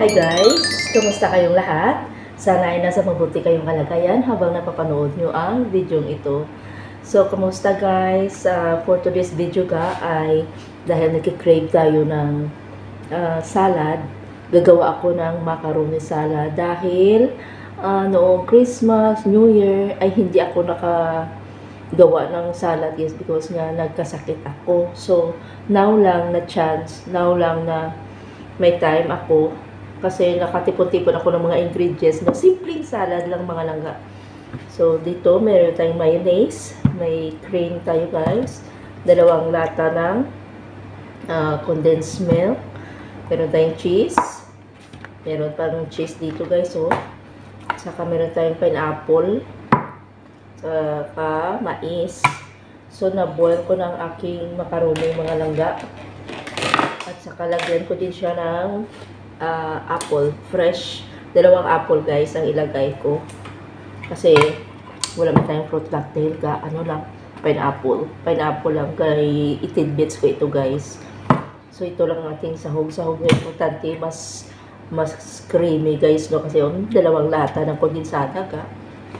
Hi guys! Kumusta kayong lahat? Sana ay nasa mabuti kayong kalagayan habang napapanood nyo ang video ito. So, kumusta guys? For today's video ay dahil nagkikrave tayo ng salad, gagawa ako ng macaroni salad dahil noong Christmas, New Year ay hindi ako nakagawa ng salad guys because nga nagkasakit ako. So, now lang na chance, now lang na may time ako kasi nakatipon-tipon ako ng mga ingredients na simpleng salad lang mga langga. So, dito meron tayong mayonnaise, may cream tayo guys, 2 lata ng condensed milk, meron tayong cheese, meron pang cheese dito guys, oh. Saka meron tayong pineapple, saka mais. So, na-boil ko ng aking macaroni mga langga. At saka lagyan ko din siya ng apple, fresh. 2 apple guys ang ilagay ko. Kasi wala man tayong fruit cocktail ka, ano lang, pineapple. Pineapple lang, kay itidbits ko ito guys. So ito lang ating sahog. Sahog na importante, mas creamy guys, no? Kasi 2 lata ng kondensada ka.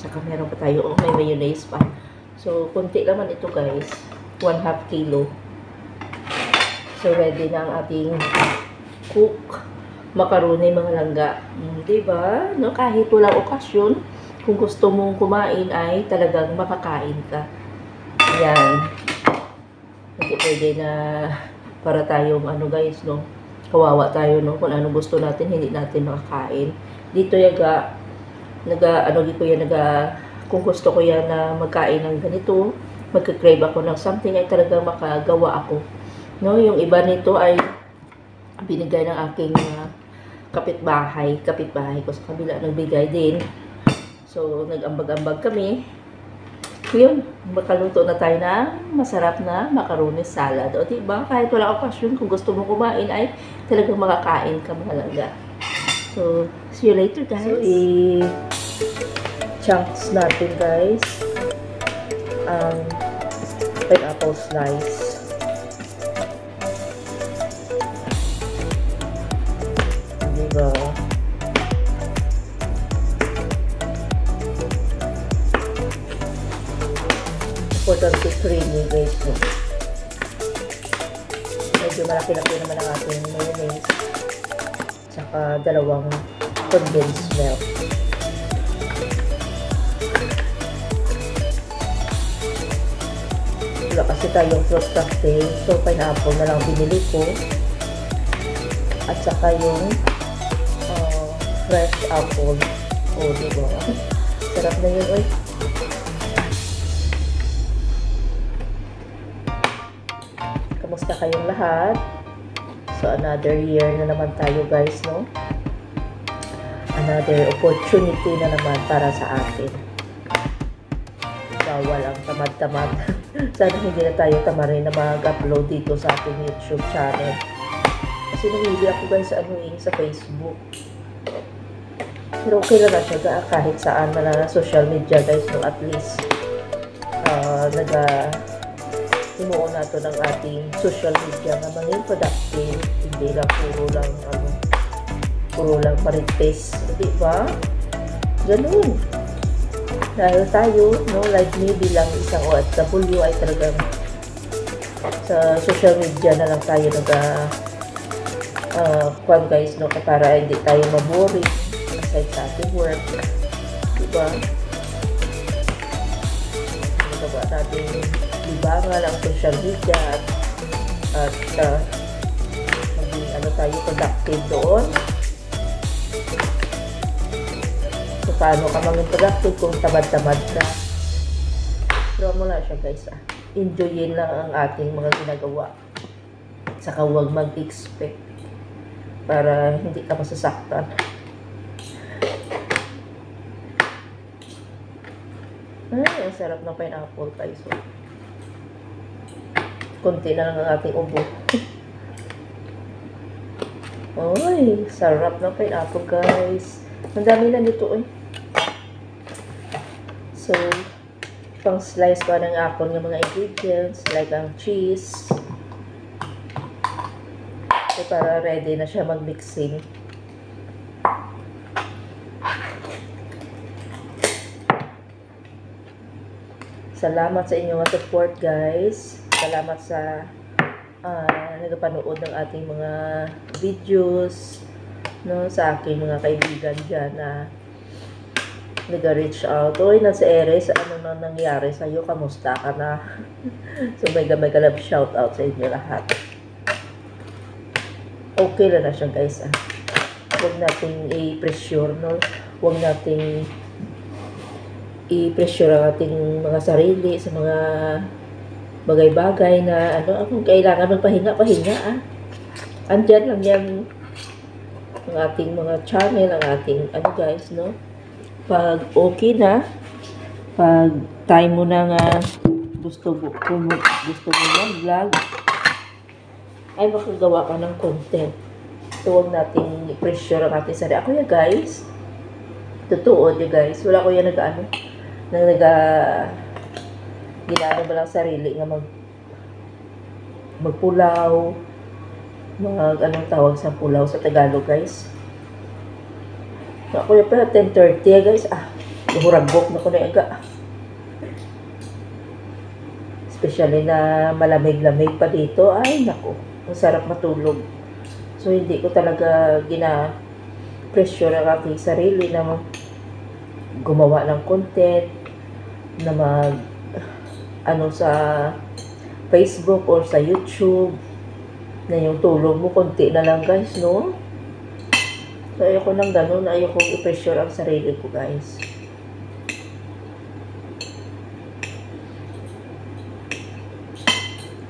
Saka meron pa tayo, may mayonnaise pa. So konti naman ito guys, 1/2 kilo. So, ready na ang ating cook macaroni mga langga. Diba? No? Kahit walang okasyon, kung gusto mong kumain ay talagang makakain ka. Yan. Hindi pwede na para tayong ano guys, no? Kawawa tayo, no? Kung ano gusto natin, hindi natin makakain. Dito yaga, kung gusto ko yan na magkain ng ganito, magka-crave ako ng something ay talagang makagawa ako. No, yung iba nito ay binigay ng aking kapitbahay ko sa kabila nagbigay din. So, nag-ambag-ambag kami. Yun, makaluto na tayo ng masarap na macaroni salad. O diba, kahit wala okasyon, kung gusto mo kumain ay talagang makakain ka mga langga. So, see you later guys. So, i-chunks natin guys ang pineapple slice. Diba? Importante creamy guys, no? Medyo malaki-laki naman ang ating mayonnaise, tsaka 2 condensed milk. Wala kasi tayong fruit cocktail, so pineapple na lang binili ko, at saka yung fresh apple. Oh, diba? Sarap na yun, oy. Kamusta kayong lahat? So, another year na naman tayo, guys, no? Another opportunity na naman para sa atin. Bawal ang tamad-tamad. Sana hindi na tayo tamarin na mag-upload dito sa ating YouTube channel. Kasi nahihili ako, guys, sa Facebook. Pero okay lang na siya kahit saan man na social media guys, no? At least himuon nato ng ating social media na maging productive, hindi lang puro lang marites, diba? Ganun. Dahil tayo, no, like me bilang isang OFW ay talagang sa social media na lang tayo kwan guys, no, para hindi tayo maboring aside sa ating work, diba? Nagawa natin libangan ang social media at maging tayo productive doon. So, paano ka maging productive kung tamad-tamad ka? Pero mo lang siya guys, enjoyin lang ang ating mga ginagawa, saka huwag mag-expect para hindi ka masasaktan. Ay, ang sarap ng pineapple guys. So, kunti na lang ang ating ubo. Ay, sarap ng pineapple guys. Ang dami na nito eh. So, pang slice pa ng apple ng mga ingredients like ang cheese. So, para ready na siya mag-mixing. Salamat sa inyong support, guys. Salamat sa nagapanood ng ating mga videos, no, sa aking mga kaibigan dyan na nag-reach out. Oy, nasa Eres, ano na nangyari sa'yo? Kamusta ka na? So, mega love shout out sa inyo lahat. Okay lang na siya, guys. Huwag nating i-pressure, no? Huwag nating i-pressure ang ating mga sarili sa mga bagay-bagay na kung kailangan magpahinga, andyan lang yan ang ating mga channel, ang ating guys, no? Pag okay na, pag time mo na nga gusto mo mag-vlog, ay makagawa ka ng content. So, huwag nating i-pressure ang ating sarili. Ako yan, guys. Totoo yan, guys. Wala ko yan ginaano ba lang sarili nga magpulaw, anong tawag sa pulaw sa Tagalog, guys. Ako yung pala 10:30, guys. Huragok na ko na aga. Especially na malamig-lamig pa dito. Ay, naku. Ang sarap matulog. So, hindi ko talaga pressure ang aking sarili na gumawa ng content, na sa Facebook or sa YouTube, na yung tulog mo konti na lang, guys, no? So, ayoko nang ganun. Ayoko i-pressure ang sarili ko, guys.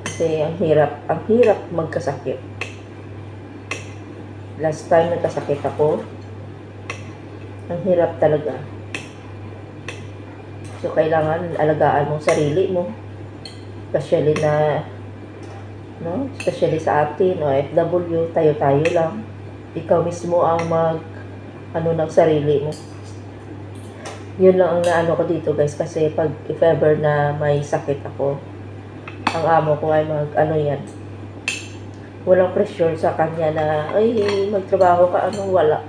Kasi ang hirap magkasakit. Last time nagkasakit ako, ang hirap talaga. So, kailangan alagaan mong sarili mo. Especially especially sa atin, OFW, tayo-tayo lang. Ikaw mismo ang ng sarili mo. Yun lang ang naano ko dito, guys, kasi if ever na may sakit ako, ang amo ko ay yan. Walang pressure sa kanya na, ay, magtrabaho ka, wala.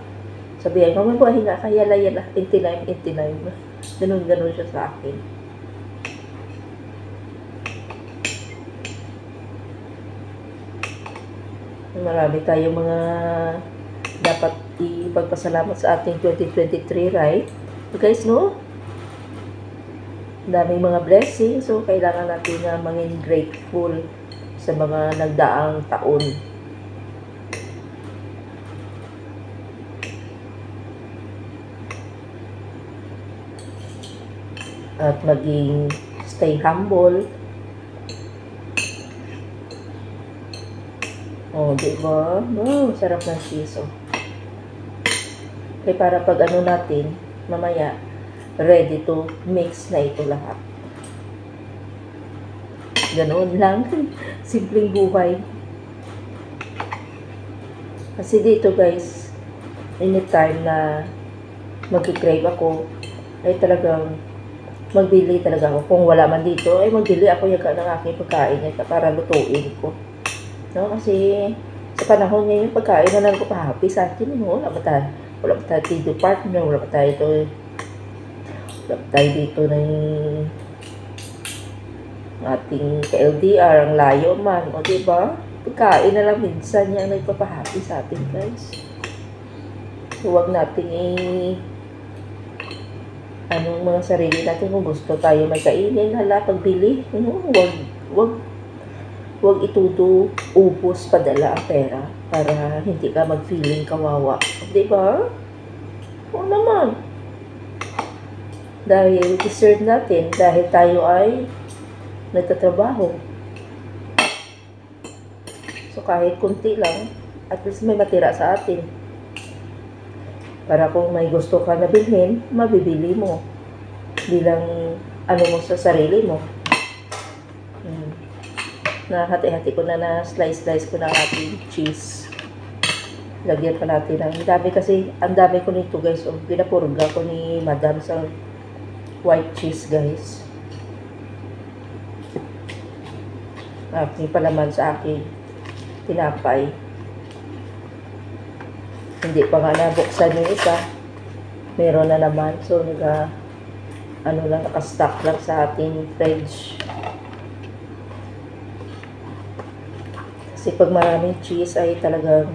Sabihin ko, mabuhay nga, kaya yala, 89. Ganun siya sa akin. Marami tayong mga dapat ipagpasalamat sa ating 2023, right? So, guys, no? Daming mga blessings. So, kailangan natin na maging grateful sa mga nagdaang taon. At maging stay humble. Diba? Sarap ng cheese, Kaya para pag natin, mamaya, ready to mix na ito lahat. Ganoon lang. Simpleng buhay. Kasi dito, guys, anytime na mag-crave ako, ay talagang magbili talaga ako. Kung wala man dito, ay magbili ako yaga ng aking pagkain para lutuin ko. No? Kasi sa panahon ngayon, pagkain na lang ko pa-happy sa atin. Wala pa tayo dito partner, wala pa tayo dito ng ating ka-LDR, ang layo man. O, diba? Pagkain na lang minsan yung nagpapahappy sa atin, guys. So, huwag natin mga sarili natin kung gusto tayo may kainin, pagbili. Huwag itudo, ubos, padala ang pera para hindi ka mag-feeling kawawa. Diba? O naman. Dahil deserve natin, dahil tayo ay nagtatrabaho. So, kahit kunti lang, at least may matira sa atin. Para kung may gusto ka na bilhin, mabibili mo. Bilang mo sa sarili mo. Hati-hati ko na slice ko na ating cheese. Lagyan pa natin ang dami kasi, ang dami ko nito, guys. Pinapurga ko ni Madam sa white cheese, guys. Aking palaman sa aking tinapay. Hindi pa nga nabuksan yung isa. Meron na naman. So, ano lang, nakastock lang sa ating fridge. Kasi pag maraming cheese ay talagang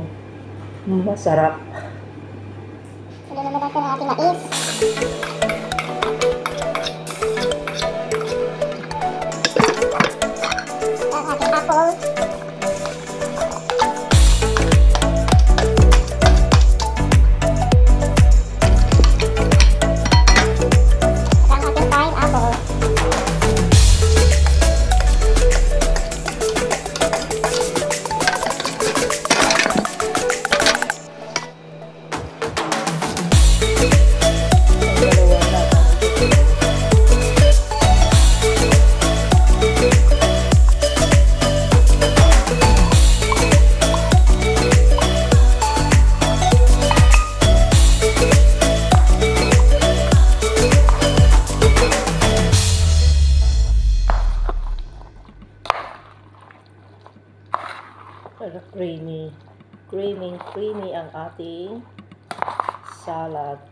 masarap. Sunod naman natin ang ating mais. Ang ating apple. At ang ating pineapple. Dalawa na. Para creamy ang ating salad.